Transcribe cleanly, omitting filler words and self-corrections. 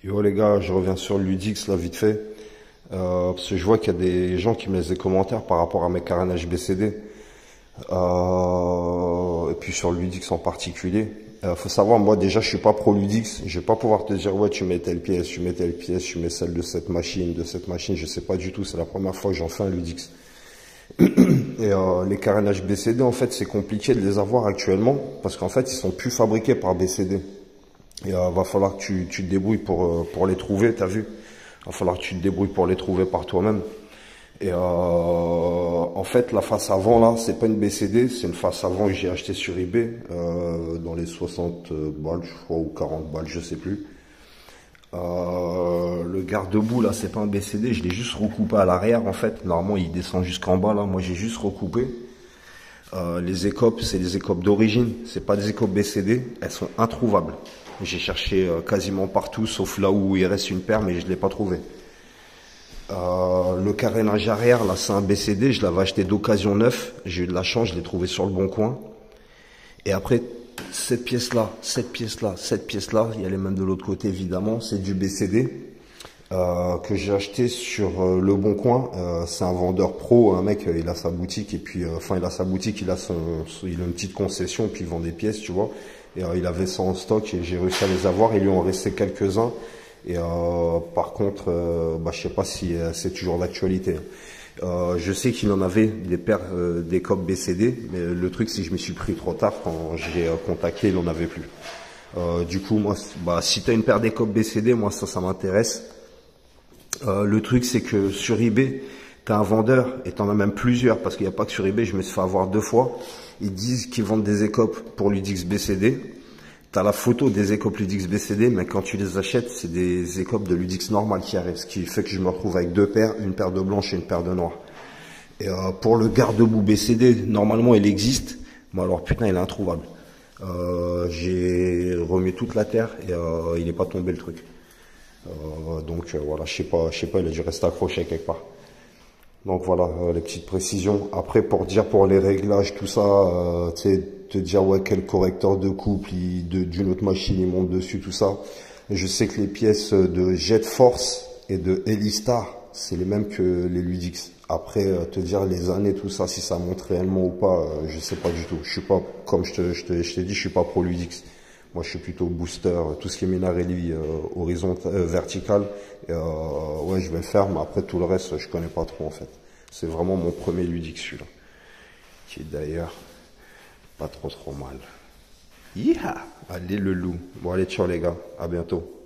Yo les gars, je reviens sur le Ludix là vite fait. Parce que je vois qu'il y a des gens qui me laissent des commentaires par rapport à mes carénages BCD. Et puis sur le Ludix en particulier. Faut savoir, moi déjà je suis pas pro Ludix. Je vais pas pouvoir te dire ouais tu mets telle pièce, tu mets telle pièce, tu mets celle de cette machine, je sais pas du tout. C'est la première fois que j'en fais un Ludix. Et les carénages BCD en fait c'est compliqué de les avoir actuellement parce qu'en fait ils sont plus fabriqués par BCD. Et va falloir que tu te débrouilles pour les trouver, t'as vu? Va falloir que tu te débrouilles pour les trouver par toi-même. Et en fait, la face avant là, c'est pas une BCD, c'est une face avant que j'ai acheté sur eBay dans les 60 balles, je crois, ou 40 balles, je sais plus. Le garde-boue là, c'est pas un BCD, je l'ai juste recoupé à l'arrière en fait. Normalement, il descend jusqu'en bas là. Moi, j'ai juste recoupé. Les écopes, c'est des écopes d'origine, c'est pas des écopes BCD, elles sont introuvables. J'ai cherché quasiment partout, sauf là où il reste une paire, mais je l'ai pas trouvé. Le carénage arrière, là, c'est un BCD, je l'avais acheté d'occasion neuf, j'ai eu de la chance, je l'ai trouvé sur le bon coin. Et après, cette pièce-là, il y a les mêmes de l'autre côté évidemment, c'est du BCD. Que j'ai acheté sur le Bon Coin. C'est un vendeur pro, un mec, il a sa boutique et puis, il a sa boutique, il a une petite concession, puis il vend des pièces, tu vois. Et il avait ça en stock et j'ai réussi à les avoir. Il lui en restait quelques-uns. Et par contre, je sais pas si c'est toujours d'actualité. Je sais qu'il en avait des paires des copes BCD, mais le truc c'est que je me suis pris trop tard quand j'ai contacté, il en avait plus. Du coup, moi, si t'as une paire des copes BCD, moi ça m'intéresse. Le truc, c'est que sur eBay, t'as un vendeur, et t'en as même plusieurs, parce qu'il n'y a pas que sur eBay, je me suis fait avoir 2 fois. Ils disent qu'ils vendent des écopes pour Ludix BCD. T'as la photo des écopes Ludix BCD, mais quand tu les achètes, c'est des écopes de Ludix normal qui arrivent, ce qui fait que je me retrouve avec 2 paires, une paire de blanche et une paire de noir. Et pour le garde-boue BCD, normalement, il existe, mais alors putain, il est introuvable. J'ai remis toute la terre et il n'est pas tombé le truc. Donc voilà, je sais pas, il a dû rester accroché quelque part. Donc voilà, les petites précisions. Après, pour les réglages, tout ça, tu sais, te dire ouais quel correcteur de couple d'une autre machine il monte dessus, tout ça. Je sais que les pièces de Jet Force et de Elistar, c'est les mêmes que les Ludix. Après, te dire les années, tout ça, si ça monte réellement ou pas, je sais pas du tout. Je suis pas, comme je t'ai dit, je suis pas pro Ludix. Moi, je suis plutôt booster, tout ce qui est Minarelli vertical. Ouais, je vais le faire, mais après tout le reste, je connais pas trop en fait. C'est vraiment mon premier Ludix celui-là, qui est d'ailleurs pas trop mal. Yeeha! Allez le loup. Bon allez, ciao les gars, à bientôt.